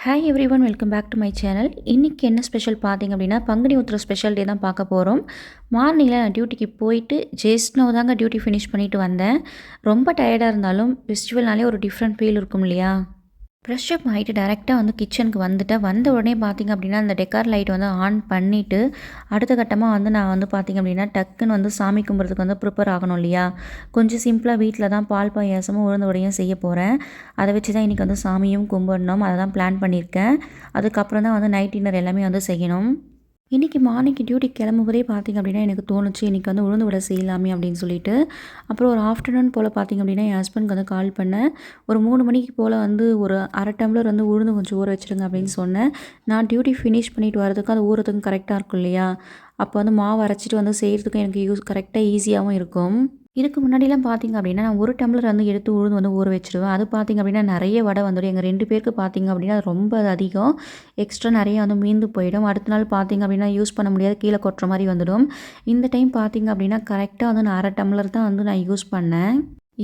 Hi everyone welcome back to my channel. இன்றைக்கி என்ன special பார்த்தீங்க அப்படின்னா பங்குனி உத்திர ஸ்பெஷல் டே தான் பார்க்க போகிறோம். மார்னிங்கில் நான் டியூட்டிக்கு போயிட்டு ஜஸ்ட் நோ தாங்க டியூட்டி ஃபினிஷ் பண்ணிவிட்டு வந்தேன். ரொம்ப டயர்டாக இருந்தாலும் ஃபெஸ்டிவல்னாலே ஒரு டிஃப்ரெண்ட் ஃபீல் இருக்கும் இல்லையா? ஃப்ரெஷ் அப் ஆகிட்டு டேரெக்டாக வந்து கிச்சனுக்கு வந்துட்டேன். வந்த உடனே பார்த்திங்க அப்படின்னா அந்த டெக்கார் லைட் வந்து ஆன் பண்ணிவிட்டு அடுத்த கட்டமாக வந்து நான் வந்து பார்த்திங்க அப்படின்னா டக்குன்னு வந்து சாமி கும்பிட்றதுக்கு வந்து ப்ரிப்பேர் ஆகணும் இல்லையா? கொஞ்சம் சிம்பிளாக வீட்டில் தான் பால் பாயாசமும் உளுந்து வடையும் செய்ய போகிறேன். அதை வச்சு தான் இன்றைக்கி வந்து சாமியும் கும்பிடணும். அதை தான் பிளான் பண்ணியிருக்கேன். அதுக்கப்புறம் தான் வந்து நைட் டின்னர் எல்லாமே வந்து செய்யணும். இன்றைக்கி மார்னிங் டியூட்டிக்கு கிளம்பும்போதே பார்த்திங்க அப்படின்னா எனக்கு தோணுச்சு இன்றைக்கி வந்து உளுந்து வடை செய்யலாமே அப்படின்னு சொல்லிட்டு. அப்புறம் ஒரு ஆஃப்டர்நூன் போல் பார்த்திங்க அப்படின்னா என் ஹஸ்பண்ட்க்கு வந்து கால் பண்ணேன். ஒரு 3 மணிக்கு போல் வந்து ஒரு அரை டம்ளர் வந்து உளுந்து கொஞ்சம் ஊற வச்சுருங்க அப்படின்னு சொன்னேன். நான் டியூட்டி ஃபினிஷ் பண்ணிவிட்டு வரதுக்கு அது ஊறதுக்கும் கரெக்டாக இருக்கும் இல்லையா? அப்போ வந்து மாவு அரைச்சிட்டு வந்து செய்கிறதுக்கும் எனக்கு கரெக்டாக ஈஸியாகவும் இருக்கும். இதுக்கு முன்னாடிலாம் பார்த்திங்க அப்படின்னா நான் 1 டம்ளர் வந்து எடுத்து உளுந்து வந்து ஊற வச்சுருவேன். அது பார்த்திங்க அப்படின்னா நிறைய வடை வந்துடும். எங்கள் 2 பேருக்கு பார்த்திங்க அப்படின்னா அது ரொம்ப அதிகம். எக்ஸ்ட்ரா நிறைய வந்து மீந்து போயிடும். அடுத்த நாள் பார்த்திங்க அப்படின்னா யூஸ் பண்ண முடியாது, கீழே கொட்டுற மாதிரி வந்துடும். இந்த டைம் பார்த்திங்க அப்படின்னா கரெக்டாக வந்து நான் அரை டம்ளர் தான் வந்து நான் யூஸ் பண்ணேன்.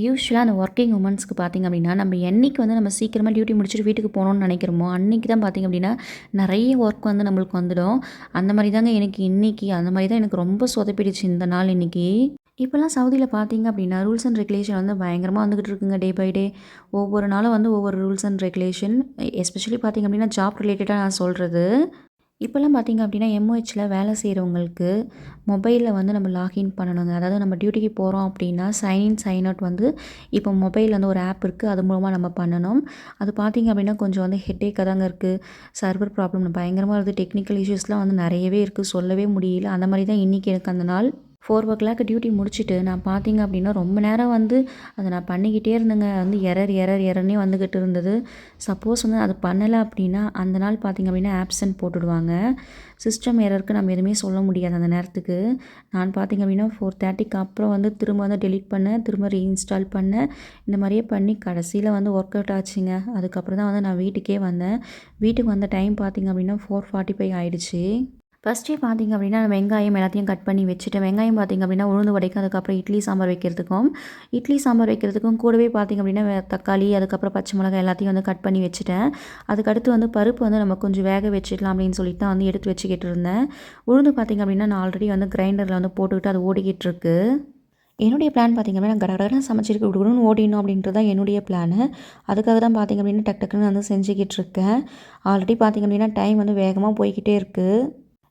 யூஸ்வலாக அந்த ஒர்க்கிங் உமன்ஸ்க்கு பார்த்திங்க அப்படின்னா நம்ம என்னைக்கு வந்து நம்ம சீக்கிரமாக டியூட்டி முடிச்சுட்டு வீட்டுக்கு போகணுன்னு நினைக்கிறோமோ அன்றைக்கி தான் பார்த்திங்க அப்படின்னா நிறைய ஒர்க் வந்து நம்மளுக்கு வந்துடும். அந்த மாதிரி தாங்க எனக்கு இன்றைக்கி அந்த மாதிரி தான் எனக்கு ரொம்ப சொதப்பிடுச்சு இந்த நாள் இன்றைக்கி. இப்போல்லாம் சவுதியில் பார்த்தீங்க அப்படின்னா ரூல்ஸ் அண்ட் ரெகுலேஷன் வந்து பயங்கரமாக வந்துகிட்டு இருக்குங்க. டே பை டே ஒவ்வொரு நாளும் வந்து ஒவ்வொரு ரூல்ஸ் அண்ட் ரெகுலேஷன். எஸ்பெஷலி பார்த்திங்க அப்படின்னா ஜாப் ரிலேட்டடாக நான் சொல்கிறது. இப்போல்லாம் பார்த்திங்க அப்படின்னா எம்ஓஹெச்சில் வேலை செய்கிறவங்களுக்கு மொபைலில் வந்து நம்ம லாகின் பண்ணணுங்க. அதாவது நம்ம டியூட்டிக்கு போகிறோம் அப்படின்னா சைன்இன் சைன் அவுட் வந்து இப்போ மொபைலில் வந்து ஒரு ஆப் இருக்குது, அது மூலமாக நம்ம பண்ணணும். அது பார்த்திங்க அப்படின்னா கொஞ்சம் வந்து ஹெட்டேக்காக தாங்க இருக்குது. சர்வர் ப்ராப்ளம் பயங்கரமாக இருக்குது. டெக்னிக்கல் இஷ்யூஸ்லாம் வந்து நிறையவே இருக்குது, சொல்லவே முடியல. அந்த மாதிரி தான் இன்றைக்கி எனக்கு அந்த நாள் 4:00 டியூட்டி முடிச்சுட்டு நான் பார்த்திங்க அப்படின்னா ரொம்ப நேரம் வந்து அதை நான் பண்ணிக்கிட்டே இருந்தேங்க. வந்து எரர்னே வந்துக்கிட்டு இருந்தது. சப்போஸ் வந்து அது பண்ணலை அப்படின்னா அந்த நாள் பார்த்திங்க அப்படின்னா ஆப்சென்ட் போட்டுடுவாங்க. சிஸ்டம் எரருக்கு நம்ம எதுவுமே சொல்ல முடியாது அந்த நேரத்துக்கு. நான் பார்த்திங்க அப்படின்னா 4:30க்கு அப்புறம் வந்து திரும்ப வந்து டெலீட் பண்ணேன், திரும்ப ரீஇன்ஸ்டால் பண்ணேன். இந்த மாதிரியே பண்ணி கடைசியில் வந்து ஒர்க் அவுட் ஆச்சுங்க. அதுக்கப்புறம் தான் வந்து நான் வீட்டுக்கே வந்தேன். வீட்டுக்கு வந்த டைம் பார்த்திங்க அப்படின்னா 4:45 ஆயிடுச்சு. ஃபஸ்ட்டே பார்த்திங்க அப்படின்னா வெங்காயம் எல்லாத்தையும் கட் பண்ணி வச்சுட்டேன். வெங்காயம் பார்த்திங்க அப்படின்னா உளுந்து வடைக்கும், அதுக்கப்புறம் இட்லி சாம்பார் வைக்கிறதுக்கும் கூடவே பார்த்திங்க அப்படின்னா தக்காளி, அதுக்கப்புறம் பச்சை மிளகாய் எல்லாத்தையும் வந்து கட் பண்ணி வச்சுட்டேன். அதுக்கடுத்து வந்து பருப்பு வந்து நம்ம கொஞ்சம் வேக வச்சுக்கலாம் அப்படின்னு சொல்லிட்டு தான் வந்து எடுத்து வச்சுக்கிட்டு இருந்தேன். உளுந்து பார்த்திங்க அப்படின்னா நான் ஆல்ரெடி வந்து கிரைண்டரில் வந்து போட்டுக்கிட்டு அது ஓடிக்கிட்டு இருக்கு. என்னுடைய பிளான் பார்த்திங்க அப்படின்னா கடகடன்னு சமைச்சிருக்கு விடுன்னு ஓடிடணும் அப்படின்றது தான் என்னுடைய பிளானு. அதுக்காக தான் பார்த்திங்க அப்படின்னா டக்குன்னு வந்து செஞ்சுக்கிட்டு இருக்கேன். ஆல்ரெடி பார்த்திங்க அப்படின்னா டைம் வந்து வேகமாக போய்கிட்டே இருக்குது.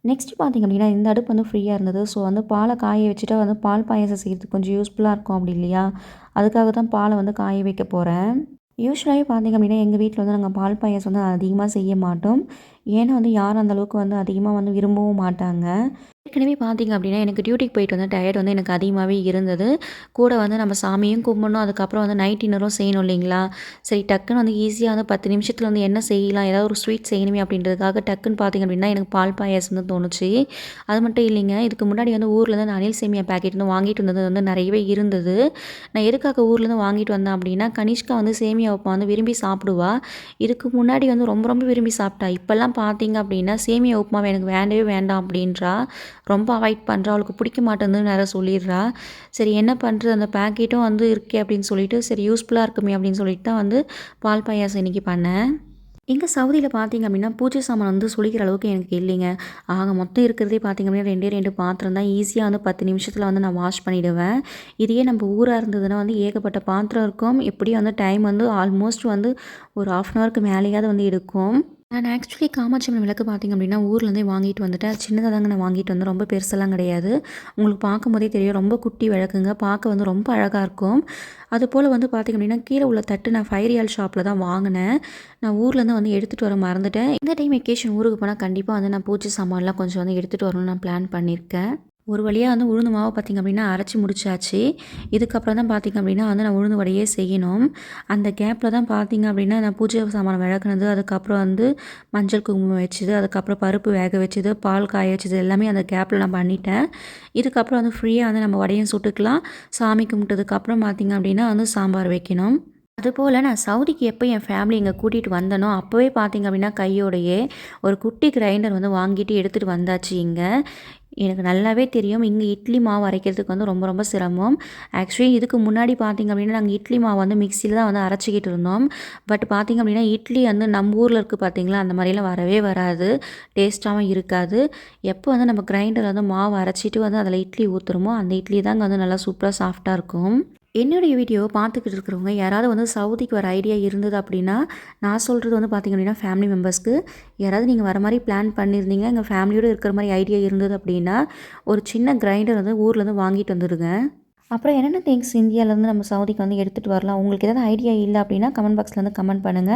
நெக்ஸ்ட்டு பார்த்திங்க அப்படின்னா இந்த அடுப்பு வந்து ஃப்ரீயாக இருந்தது. ஸோ வந்து பாலை காய வச்சுட்டா வந்து பால் பாயாசம் செய்கிறதுக்கு கொஞ்சம் யூஸ்ஃபுல்லாக இருக்கும் அப்படி இல்லையா? அதுக்காக தான் பாலை வந்து காய வைக்க போகிறேன். யூஸ்வலாகவே பார்த்திங்க அப்படின்னா எங்கள் வீட்டில் வந்து நாங்கள் பால் பாயாசம் வந்து அதிகமாக செய்ய மாட்டோம். ஏன்னா வந்து யாரும் அந்தளவுக்கு வந்து அதிகமாக வந்து விரும்பவும் மாட்டாங்க. ஏற்கனவே பார்த்திங்க அப்படின்னா எனக்கு டியூட்டிக்கு போயிட்டு வந்து டயர்ட் வந்து எனக்கு அதிகமாகவே இருந்தது. கூட வந்து நம்ம சாமியும் கும்பிடணும், அதுக்கப்புறம் வந்து நைட் டின்னரும் செய்யணும் இல்லைங்களா? சரி டக்குன்னு வந்து ஈஸியாக வந்து 10 நிமிஷத்தில் வந்து என்ன செய்யலாம், ஏதாவது ஒரு ஸ்வீட் செய்யணுமே அப்படின்றதுக்காக டக்குன்னு பார்த்திங்க அப்படின்னா எனக்கு பால் பாயாசம் தான் தோணுச்சு. அது மட்டும் இல்லைங்க, இதுக்கு முன்னாடி வந்து ஊர்லேருந்து நான் அனில் சேமியா பேக்கெட் வந்து வாங்கிட்டு வந்தது வந்து நிறையவே இருந்தது. நான் எதுக்காக ஊர்லேருந்து வாங்கிட்டு வந்தேன் அப்படின்னா கனிஷ்கா வந்து சேமியா உப்புமா வந்து விரும்பி சாப்பிடுவா. இதுக்கு முன்னாடி வந்து ரொம்ப ரொம்ப விரும்பி சாப்பிட்டா. இப்போல்லாம் பார்த்திங்க அப்படின்னா சேமியா உப்புமாவை எனக்கு வேண்டவே வேண்டாம் அப்படின்றா. ரொம்ப அவாய்ட் பண்ணுறா. அவளுக்கு பிடிக்க மாட்டேங்குதுன்னு வேறு சொல்லிடுறா. சரி என்ன பண்ணுறது, அந்த பேக்கெட்டும் வந்து இருக்கே அப்படின்னு சொல்லிட்டு சரி யூஸ்ஃபுல்லாக இருக்குமே அப்படின்னு சொல்லிட்டு தான் வந்து பால் பாயாசம் இன்றைக்கி பண்ணேன். எங்கள் சவுதியில் பார்த்திங்க அப்படின்னா பூஜை சாமான் வந்து சுளிக்கிற அளவுக்கு எனக்கு இல்லைங்க. ஆக மொத்தம் இருக்கிறதே பார்த்திங்க அப்படின்னா 2 பாத்திரம் தான். ஈஸியாக வந்து 10 நிமிஷத்தில் வந்து நான் வாஷ் பண்ணிவிடுவேன். இதையே நம்ம ஊராக இருந்ததுன்னா வந்து ஏகப்பட்ட பாத்திரம் இருக்கும். எப்படியும் வந்து டைம் வந்து ஆல்மோஸ்ட் வந்து ஒரு 1/2 அன் ஹவருக்கு மேலேயாவது வந்து எடுக்கும். நான் ஆக்சுவலி காமாட்சி அம்மன் விளக்கு பார்த்திங்க அப்படின்னா ஊர்லேருந்தே வாங்கிட்டு வந்துட்டேன். சின்னதாக தாங்க நான் வாங்கிட்டு வந்தேன், ரொம்ப பெருசெல்லாம் கிடையாது. உங்களுக்கு பார்க்கும்போதே தெரியும், ரொம்ப குட்டி விளக்குங்க. பார்க்க வந்து ரொம்ப அழகாக இருக்கும். அதுபோல் வந்து பார்த்திங்க அப்படின்னா கீழே உள்ள தட்டு நான் 5 ரியால் ஷாப்பில் தான் வாங்கினேன். நான் ஊர்லேருந்து வந்து எடுத்துகிட்டு வர மறந்துட்டேன். இந்த டைம் வெக்கேஷன் ஊருக்கு போனால் கண்டிப்பாக வந்து நான் பூஜை சாமான்லாம் கொஞ்சம் வந்து எடுத்துகிட்டு வரணும்னு நான் பிளான் பண்ணியிருக்கேன். ஒரு வழியாக வந்து உளுந்து மாவு பார்த்திங்க அப்படின்னா அரைச்சி முடிச்சாச்சு. இதுக்கப்புறம் தான் பார்த்திங்க அப்படின்னா வந்து நான் உளுந்து வடையே செய்யணும். அந்த கேப்பில் தான் பார்த்திங்க அப்படின்னா நான் பூஜை சாமான் விளக்குனது, அதுக்கப்புறம் வந்து மஞ்சள் குங்குமம் வச்சது, அதுக்கப்புறம் பருப்பு வேக வச்சது, பால் காய வச்சது எல்லாமே அந்த கேப்பில் நான் பண்ணிட்டேன். இதுக்கப்புறம் வந்து ஃப்ரீயாக வந்து நம்ம வடையும் சுட்டுக்கலாம். சாமி கும்பிட்டதுக்கப்புறம் பார்த்திங்க அப்படின்னா வந்து சாம்பார் வைக்கணும். அதுபோல் நான் சவுதிக்கு எப்போ என் ஃபேமிலி இங்கே கூட்டிகிட்டு வந்தனோ அப்போவே பார்த்திங்க அப்படின்னா கையோடையே ஒரு குட்டி கிரைண்டர் வந்து வாங்கிட்டு எடுத்துகிட்டு வந்தாச்சு இங்கே. எனக்கு நல்லாவே தெரியும். இங்க இட்லி மாவு அரைக்கிறதுக்கு வந்து ரொம்ப ரொம்ப சிரமம். ஆக்சுவலி இதுக்கு முன்னாடி பார்த்தீங்க அப்படின்னா, நாங்க இட்லி மாவு வந்து மிக்ஸியில தான் வந்து அரைச்சுக்கிட்டு இருந்தோம். பட் பார்த்தீங்க அப்படின்னா, இட்லி வந்து நம்ம ஊர்ல இருக்கு பார்த்தீங்களா, அந்த மாரிலாம் வரவே வராது. டேஸ்ட்டாவும் இருக்காது. எப்போ வந்து நம்ம கிரைண்டர்ல வந்து மாவு அரைச்சிட்டு வந்து அதில இட்லி ஊத்துறோமோ, அந்த இட்லி தாங்க வந்து நல்லா சூப்பரா சாஃப்ட்டா இருக்கும். என்னுடைய வீடியோவ பார்த்துக்கிட்டு இருக்கிறவங்க யாராவது வந்து சவுதிக்கு வர ஐடியா இருந்தது அப்படின்னா, நான் சொல்றது வந்து பார்த்தீங்க அப்படின்னா, ஃபேமிலி மெம்பர்ஸ்க்கு யாராவது நீங்க வர மாரி பிளான் பண்ணியிருந்தீங்க, எங்க ஃபேமிலியோட இருக்கிற மாரி ஐடியா இருந்தது அப்படின்னா, ஒரு சின்ன கிரைண்டர் வந்து ஊர்லேருந்து வாங்கிட்டு வந்துடுங்க. அப்புறம் என்னென்ன திங்ஸ் இந்தியாவிலேருந்து நம்ம சவுதிக்கு வந்து எடுத்துகிட்டு வரலாம்? உங்களுக்கு ஏதாவது ஐடியா இல்ல அப்படின்னா, கமெண்ட் பாக்ஸ்ல வந்து கமெண்ட் பண்ணுங்க.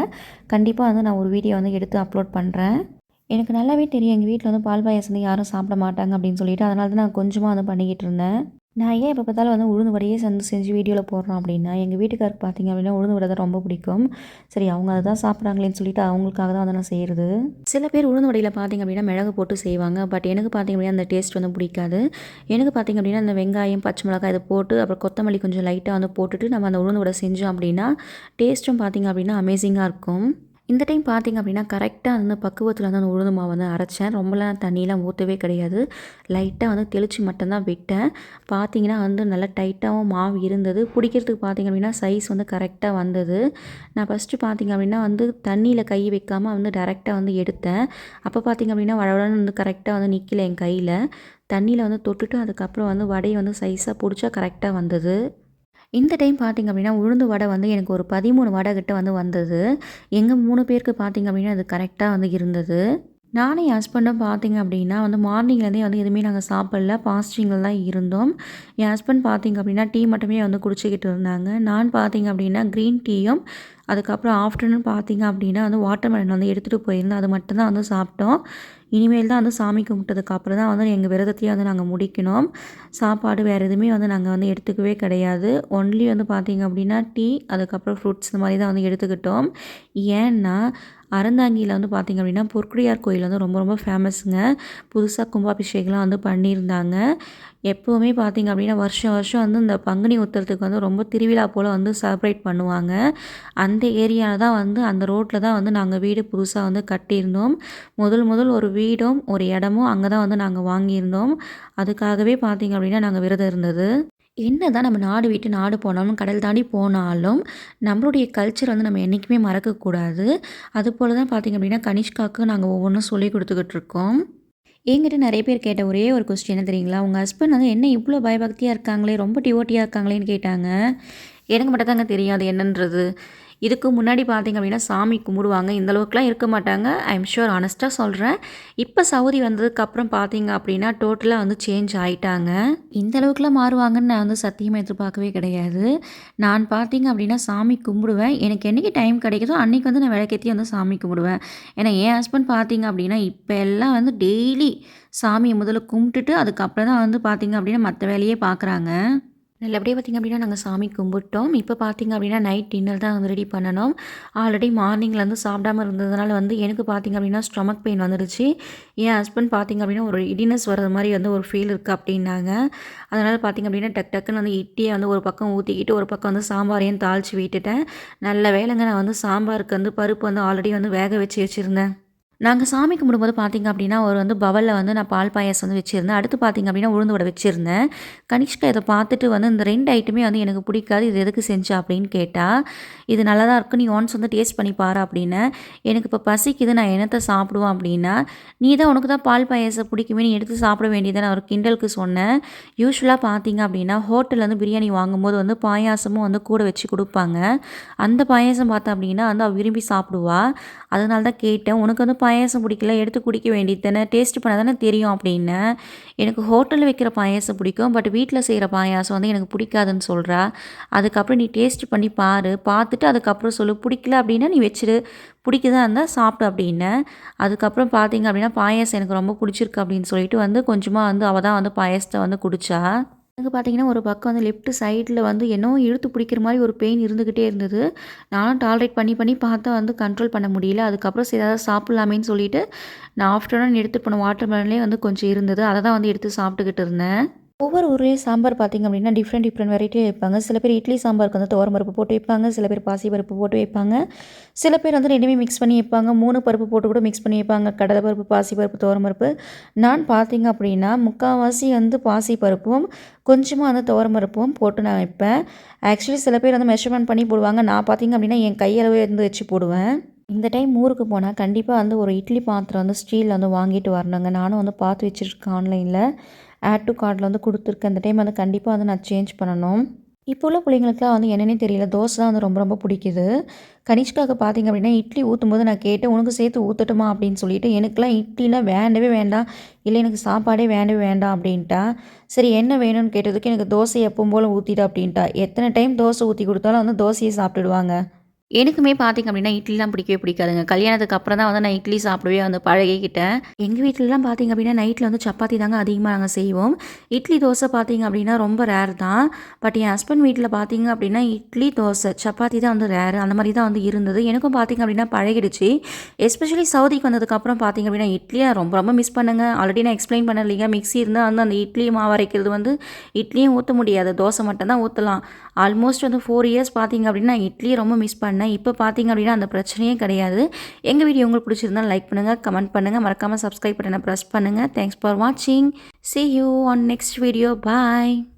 கண்டிப்பா வந்து நான் ஒரு வீடியோ வந்து எடுத்து அப்லோட் பண்றேன். எனக்கு நல்லாவே தெரியும் எங்க வீட்ல வந்து பால் பாயாசம் வந்து யாரும் சாப்பிட மாட்டாங்க அப்படின்னு சொல்லிட்டு, அதனால தான் நான் கொஞ்சமா வந்து பண்ணிக்கிட்டு இருந்தேன். நான் ஏன் எப்போ பார்த்தாலும் வந்து உளுந்து வடையே செஞ்சு வீடியோல போடுறோம் அப்படின்னா, எங்க வீட்டுக்காருக்கு பார்த்தீங்க அப்படின்னா உளுந்து வடை தான் ரொம்ப பிடிக்கும். சரி அவங்க அதுதான் சாப்பிட்றாங்களேன்னு சொல்லிட்டு அவங்களுக்காக தான் வந்து நான் செய்றது. சில பேர் உளுந்து வடையில பார்த்தீங்க அப்படின்னா மிளகு போட்டு செய்வாங்க. பட் எனக்கு பார்த்தீங்க அப்படின்னா அந்த டேஸ்ட் வந்து பிடிக்காது. எனக்கு பார்த்தீங்க அப்படின்னா அந்த வெங்காயம், பச்சை மிளகாய் இத போட்டு அப்புறம் கொத்தமல்லி கொஞ்சம் லைட்டா வந்து போட்டுட்டு நம்ம அந்த உளுந்து வடை செஞ்சோம் அப்படின்னா, டேஸ்ட்டும் பார்த்தீங்க அப்படின்னா அமேசிங்கா இருக்கும். இந்த டைம் பார்த்தீங்க அப்படின்னா, கரெக்ட்டா அந்த பக்குவத்தில வந்து அந்த உளுந்து மாவு வந்து அரைச்சேன். ரொம்பலாம் தண்ணிலாம் ஊத்தவே கிடையாது. லைட்டா வந்து தெளிச்சு மட்டும் தான் விட்டேன். பார்த்தீங்கன்னா வந்து நல்லா டைட்டாவும் மாவு இருந்தது. பிடிக்கிறதுக்கு பார்த்தீங்க அப்படின்னா, சைஸ் வந்து கரெக்ட்டா வந்தது. நான் ஃபஸ்ட்டு பார்த்தீங்க அப்படின்னா வந்து தண்ணியில கை வைக்காம வந்து டைரக்ட்டா வந்து எடுத்தேன். அப்போ பார்த்தீங்க அப்படின்னா, வழவழன்னு வந்து கரெக்ட்டா வந்து நிக்கல என் கையில. தண்ணியில வந்து தொட்டுட்டு அதுக்கப்புறம் வந்து வடைய வந்து சைஸா புடிச்சா கரெக்ட்டா வந்தது. இந்த டைம் பார்த்தீங்க அப்படின்னா, உளுந்து வடை வந்து எனக்கு ஒரு 13 வடை கிட்ட வந்து வந்தது. எங்க 3 பேருக்கு பார்த்தீங்க அப்படின்னா, அது கரெக்ட்டா வந்து இருந்தது. நானும் என் ஹஸ்பண்டும் பார்த்தீங்க அப்படின்னா வந்து மார்னிங்லேருந்தே வந்து எதுவுமே நாங்க சாப்பிடல. ஃபாஸ்டிங்கில தான் இருந்தோம். என் ஹஸ்பண்ட் பார்த்தீங்க அப்படின்னா, டீ மட்டுமே வந்து குடிச்சுக்கிட்டு இருந்தாங்க. நான் பார்த்தீங்க அப்படின்னா, கிரீன் டீயும் அதுக்கப்புறம் ஆஃப்டர்நூன் பார்த்தீங்க அப்படின்னா வந்து வாட்டர்மெலன் வந்து எடுத்துகிட்டு போயிருந்தேன். அது மட்டும் தான் வந்து சாப்பிட்டோம். இனிமேல் தான் வந்து சாமி கும்பிட்டதுக்கு அப்புறம் தான் வந்து எங்க விரதத்தையே வந்து நாங்க முடிக்கணும். சாப்பாடு வேறு எதுவுமே வந்து நாங்க வந்து எடுத்துக்கவே கிடையாது. ஒன்லி வந்து பார்த்தீங்க அப்படின்னா, டீ அதுக்கப்புறம் ஃப்ரூட்ஸ் இந்த மாரி தான் வந்து எடுத்துக்கிட்டோம். ஏன்னா, அறந்தாங்கியில வந்து பார்த்தீங்க அப்படின்னா, பொற்கொடியார் கோயில் வந்து ரொம்ப ரொம்ப ஃபேமஸுங்க. புதுசா கும்பாபிஷேகம்லாம் வந்து பண்ணியிருந்தாங்க. எப்பவுமே பார்த்தீங்க அப்படின்னா, வருஷம் வருஷம் வந்து இந்த பங்குனி உத்திரத்துக்கு வந்து ரொம்ப திருவிழா போல வந்து செலிப்ரேட் பண்ணுவாங்க. அந்த ஏரியால தான் வந்து அந்த ரோட்ல தான் வந்து நாங்க வீடு புதுசா வந்து கட்டியிருந்தோம். முதல் முதல் ஒரு வீடும், ஒரு இடமும் அங்க தான் வந்து நாங்க வாங்கியிருந்தோம். அதுக்காகவே பார்த்தீங்க அப்படின்னா, நாங்க விரதம் இருந்தது. என்னதான் நம்ம நாடு விட்டு நாடு போனாலும், கடல் தாண்டி போனாலும், நம்மளுடைய கல்ச்சர் வந்து நம்ம என்னைக்குமே மறக்கக்கூடாது. அதுபோல தான் பார்த்தீங்க அப்படின்னா, கனிஷ்காவுக்கு நாங்க ஒவ்வொன்னும் சொல்லிக் குடுத்துக்கிட்டு இருக்கோம். என்கிட்ட நெறைய பேர் கேட்ட ஒரே ஒரு கொஸ்டின் என்ன தெரியுங்களா? உங்க ஹஸ்பண்ட் வந்து என்ன இவ்ளோ பயபக்தியா இருக்காங்களே! ரொம்ப டிவோட்டியா இருக்காங்களேன்னு கேட்டாங்க. எனக்கு மட்டும் தாங்க தெரியும் அது என்னன்றது. இதுக்கு முன்னாடி பார்த்தீங்க அப்படின்னா, சாமி கும்பிடுவாங்க. இந்த அளவுக்குலாம் இருக்க மாட்டாங்க. ஐ அம் ஷூர் ஹானஸ்ட்டா சொல்றேன். இப்ப சவுதி வந்ததுக்கப்புறம் பார்த்தீங்க அப்படின்னா, டோட்டலா வந்து சேஞ்ச் ஆயிட்டாங்க. இந்த அளவுக்குலாம் மாறுவாங்கன்னு நான் வந்து சத்தியமா எதிர்பார்க்கவே கிடையாது. நான் பார்த்தீங்க அப்படின்னா, சாமி கும்பிடுவேன். எனக்கு என்னைக்கு டைம் கிடைக்குதோ, அன்னைக்கு வந்து நான் விளக்கேத்தி வந்து சாமி கும்பிடுவேன். ஏன்னா, என் ஹஸ்பண்ட் பார்த்தீங்க அப்படின்னா, இப்ப எல்லாம் வந்து டெய்லி சாமிய முதல்ல கும்பிட்டுட்டு, அதுக்கப்புறம் தான் வந்து பார்த்தீங்க அப்படின்னா, மத்த வேலையே பார்க்குறாங்க. நல்லபடியா பார்த்தீங்க அப்படின்னா, நாங்க சாமி கும்பிட்டோம். இப்ப பார்த்தீங்க அப்படின்னா, நைட் டின்னர் தான் வந்து ரெடி பண்ணணும். ஆல்ரெடி மார்னிங்லேருந்து சாப்பிடாம இருந்ததுனால வந்து எனக்கு பார்த்தீங்க அப்படின்னா, ஸ்டொமக் பெயின் வந்துடுச்சு. என் ஹஸ்பண்ட் பார்த்தீங்க அப்படின்னா, ஒரு இடினஸ் வர்றது மாரி வந்து ஒரு ஃபீல் இருக்கு அப்படின்னாங்க. அதனால பார்த்தீங்க அப்படின்னா, டக் டக்குன்னு வந்து இட்லிய வந்து ஒரு பக்கம் ஊத்திக்கிட்டு, ஒரு பக்கம் வந்து சாம்பாரையும் தாளிச்சு விட்டுட்டேன். நல்ல வேளைங்க நான் வந்து சாம்பாருக்கு வந்து பருப்பு வந்து ஆல்ரெடி வந்து வேக வச்சு வச்சிருந்தேன். நாங்க சாமி கும்பிடும்போது பார்த்தீங்க அப்படின்னா, ஒரு வந்து பவல்ல வந்து நான் பால் பாயாசம் வந்து வச்சிருந்தேன். அடுத்து பார்த்தீங்க அப்படின்னா, உளுந்து வடை வச்சிருந்தேன். கனிஷ்கா இத பார்த்துட்டு வந்து, "இந்த 2 ஐட்டமே வந்து எனக்கு பிடிக்காது. இது எதுக்கு செஞ்ச?" அப்படின்னு கேட்டா. "இது நல்லா தான் இருக்கு. நீ ஒன்ஸ் வந்து டேஸ்ட் பண்ணி பாரு" அப்படின்னேன். "எனக்கு இப்போ பசிக்குது. நான் என்னத்த சாப்பிடுவேன்?" அப்படின்னா. "நீ தான் உனக்கு தான் பால் பாயாசம் பிடிக்குமே. நீ எடுத்து சாப்பிட வேண்டியதுதானே" ஒரு கிண்டலுக்கு சொன்னேன். யூசுவலா பார்த்தீங்க அப்படின்னா, ஹோட்டல்லேருந்து பிரியாணி வாங்கும்போது வந்து பாயாசமும் வந்து கூட வச்சு குடுப்பாங்க. அந்த பாயாசம் பார்த்தா அப்படின்னா வந்து அவ விரும்பி சாப்பிடுவா. அதனால தான் கேட்டேன். "உனக்கு வந்து பாயாசம் பிடிக்கல, எடுத்து குடிக்க வேண்டியது தானே, டேஸ்ட் பண்ணா தானே தெரியும்" அப்படின்னேன். எனக்கு ஹோட்டல்ல வைக்கிற பாயாசம் பிடிக்கும். பட் வீட்ல செய்ற பாயாசம் வந்து எனக்கு பிடிக்காதுன்னு சொல்றா. அதுக்கப்புறம் "நீ டேஸ்ட் பண்ணி பாரு. பார்த்துட்டு அதுக்கப்புறம் சொல்லு. பிடிக்கல அப்படின்னா நீ வச்சுடு. பிடிக்குதா இருந்தா சாப்பிடு" அப்படின்னேன். அதுக்கப்புறம் பார்த்தீங்க அப்படின்னா, பாயாசம் எனக்கு ரொம்ப பிடிச்சிருக்கு அப்படின்னு சொல்லிட்டு வந்து கொஞ்சமா வந்து அவ தான் வந்து பாயாசத்த வந்து குடிச்சா. எனக்கு பார்த்தீங்கன்னா, ஒரு பக்கம் வந்து லெஃப்ட் சைட்ல வந்து என்னவோ இழுத்து பிடிக்கிற மாரி ஒரு பெயின் இருந்துகிட்டே இருந்தது. நானும் டாலரேட் பண்ணி பண்ணி பார்த்தா வந்து கண்ட்ரோல் பண்ண முடியல. அதுக்கப்புறம் சரி ஏதாவது சாப்பிடலாமேன்னு சொல்லிட்டு, நான் ஆஃப்டர்நூன் எடுத்துட்டு போன வாட்டர் மெலன்லேயே வந்து கொஞ்சம் இருந்தது. அத தான் வந்து எடுத்து சாப்பிட்டுக்கிட்டு இருந்தேன். ஒவ்வொரு ஊர்லேயும் சாம்பார் பார்த்திங்க அப்படின்னா டிஃப்ரெண்ட் டிஃப்ரெண்ட் வெரைட்டி வைப்பாங்க. சில பேர் இட்லி சாம்பாருக்கு வந்து துவரம் பருப்பு போட்டு வைப்பாங்க. சில பேர் பாசி பருப்பு போட்டு வைப்பாங்க. சில பேர் வந்து 2மே மிக்ஸ் பண்ணி வைப்பாங்க. 3 பருப்பு போட்டு கூட மிக்ஸ் பண்ணி வைப்பாங்க. கடலை பருப்பு, பாசி பருப்பு, துவரம் பருப்பு. நான் பார்த்திங்க அப்படின்னா முக்கால்வாசி வந்து பாசி பருப்பும் கொஞ்சமாக வந்து துவரம் பருப்பும் போட்டு நான் வைப்பேன். ஆக்சுவலி சில பேர் வந்து மெஷர்மெண்ட் பண்ணி போடுவாங்க. நான் பார்த்திங்க அப்படின்னா என் கையளவே வந்து வச்சு போடுவேன். இந்த டைம் ஊருக்கு போனால் கண்டிப்பாக வந்து ஒரு இட்லி பாத்திரம் வந்து ஸ்டீலில் வந்து வாங்கிட்டு வரணுங்க. நானும் வந்து பார்த்து வச்சுருக்கேன் ஆன்லைனில். ஆட் டு கார்ட்டில் வந்து கொடுத்துருக்கேன். இந்த டைம் வந்து கண்டிப்பாக வந்து நான் சேஞ்ச் பண்ணணும். இப்போ உள்ள பிள்ளைங்களுக்குலாம் வந்து என்னன்னே தெரியல. தோசை தான் வந்து ரொம்ப ரொம்ப பிடிக்குது. கனிஷ்காவுக்கு பார்த்திங்க அப்படின்னா இட்லி ஊற்றும்போது நான் கேட்டேன், "உனக்கு சேர்த்து ஊற்றட்டுமா?" அப்படின்னு சொல்லிட்டு. எனக்குலாம் இட்லிலாம் வேண்டவே வேண்டாம். இல்லை எனக்கு சாப்பாடே வேண்டவே வேண்டாம் அப்படின்ட்டா. சரி என்ன வேணும்னு கேட்டதுக்கு எனக்கு தோசை எப்பவும் போல் ஊற்றிட்டு அப்படின்ட்டா. எத்தனை டைம் தோசை ஊற்றி கொடுத்தாலும் வந்து தோசையை சாப்பிட்டுடுவாங்க. எனக்குமே பார்த்திங்க அப்படின்னா இட்லிலாம் பிடிக்கவே பிடிக்காதுங்க. கல்யாணத்துக்கு அப்புறம் தான் வந்து நான் இட்லி சாப்பிடவே வந்து பழகிக்கிட்டேன். எங்கள் வீட்லலாம் பார்த்திங்க அப்படின்னா நைட்டில் வந்து சப்பாத்தி தாங்க அதிகமாக நாங்கள் செய்வோம். இட்லி, தோசை பார்த்திங்க அப்படின்னா ரொம்ப ரேர் தான். பட் என் ஹஸ்பண்ட் வீட்டில் பார்த்திங்க அப்படின்னா இட்லி, தோசை, சப்பாத்தி தான் வந்து ரேர். அந்த மாதிரி தான் வந்து இருந்தது. எனக்கும் பார்த்திங்க அப்படின்னா பழகிடுச்சு. எஸ்பெஷலி சவுதிக்கு வந்ததுக்கப்புறம் பார்த்திங்க அப்படின்னா இட்லியை நான் ரொம்ப ரொம்ப மிஸ் பண்ணுங்க. ஆல்ரெடி நான் எக்ஸ்பிளைன் பண்ணேன் இல்லைங்க, மிக்ஸி இருந்தால் வந்து அந்த இட்லி மாவு அரைக்கிறது வந்து இட்லியும் ஊற்ற முடியாது. தோசை மட்டும் தான் ஊற்றலாம். ஆல்மோஸ்ட் வந்து 4 இயர்ஸ் பார்த்திங்க அப்படின்னா இட்லியை ரொம்ப மிஸ் பண்ணேன். இப்போ பார்த்திங்க அப்படின்னா அந்த பிரச்சனையே கிடையாது. எங்கள் வீடியோ உங்களுக்கு பிடிச்சிருந்தா லைக் பண்ணுங்கள், கமெண்ட் பண்ணுங்கள், மறக்காமல் சப்ஸ்கிரைப் பட்டனை ப்ரெஸ் பண்ணுங்கள். தேங்க்ஸ் ஃபார் வாட்சிங். See you on next video. Bye.